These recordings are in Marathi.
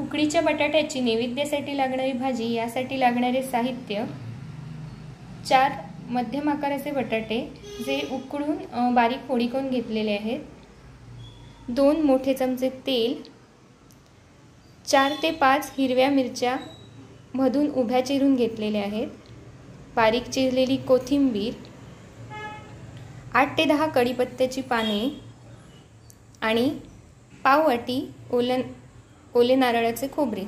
उकडीच्या बटाट्याची नैवेद्यासाठी लागणारी भाजी, यासाठी लागणारे साहित्य: 4 मध्यम आकाराचे बटाटे जे उकडून बारीक फोडी करून घेतलेले आहेत, 2 मोठे चमचे तेल, 4 ते 5 हिरव्या मिरच्या मधून उभ्या चिरून घेतलेल्या आहेत, बारीक चिरलेली कोथिंबीर, 8 ते 10 कढीपत्त्याची पाने आणि पाव वाटी ओले नारळाचे खोबरे.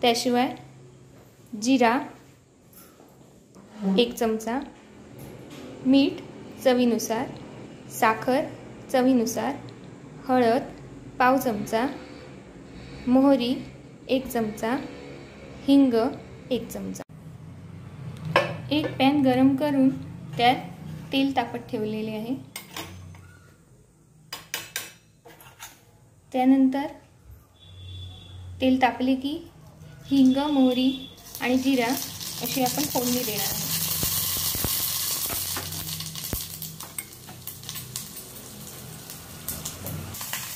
त्याशिवाय जिरा 1 चमचा, मीठ चवीनुसार, साखर चवीनुसार, हळद पाव चमचा, मोहरी 1 चमचा, हिंग 1 चमचा. एक पॅन गरम करून त्यात तेल तापत ठेवलेले आहे. त्यानंतर तेल तापले की हिंग, मोहरी आणि जिरा अशी आपण फोडणी देणार आहोत.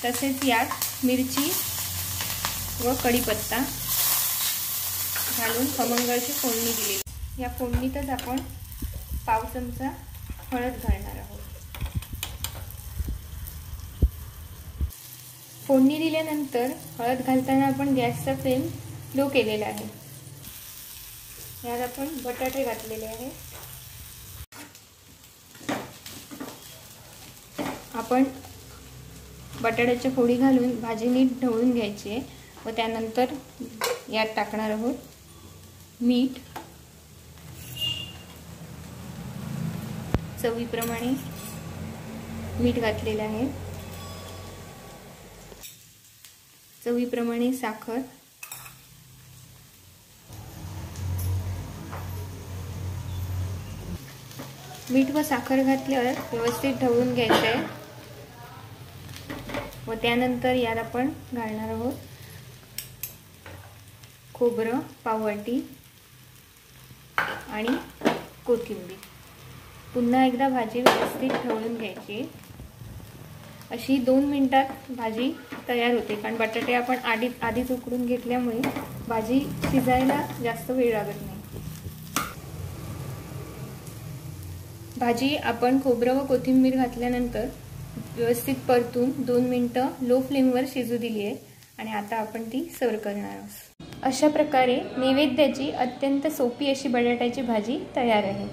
तसेच यात मिरची व कढीपत्ता घालून खमंग अशी फोडणी दिली. या फोडणीतच आपण पाव चमचा हळद घालणार आहोत. फोडणी दिल्यानंतर हळद घालताना आपण गॅसचा फ्लेम लो केलेला आहे. यात आपण बटाटे घातलेले आहेत. आपण बटाट्याच्या फोडी घालून भाजी नीट ढवळून घ्यायची आहे व त्यानंतर यात टाकणार आहोत मीठ चवीप्रमाणे. मीठ घातलेले आहे. चवीप्रमाणे साखर, मीठ व साखर घातल्यावर व्यवस्थित ढवळून घ्यायचं आहे व त्यानंतर यात आपण घालणार आहोत खोबरं पाव वाटी आणि कोथिंबीर. पुन्हा एकदा भाजी व्यवस्थित ढवळून घ्यायची. अशी 2 मिनिटात भाजी तयार होते, कारण बटाटे आपण आधीच उकडून घेतल्यामुळे भाजी शिजायला जास्त वेळ लागत नाही. भाजी आपण खोबरं व कोथिंबीर घातल्यानंतर व्यवस्थित परतून 2 मिनिटं लो फ्लेमवर शिजू दिली आहे आणि आता आपण ती सर्व करणार आहोत. अशा प्रकारे नैवेद्याची अत्यंत सोपी अशी बटाट्याची भाजी तयार आहे.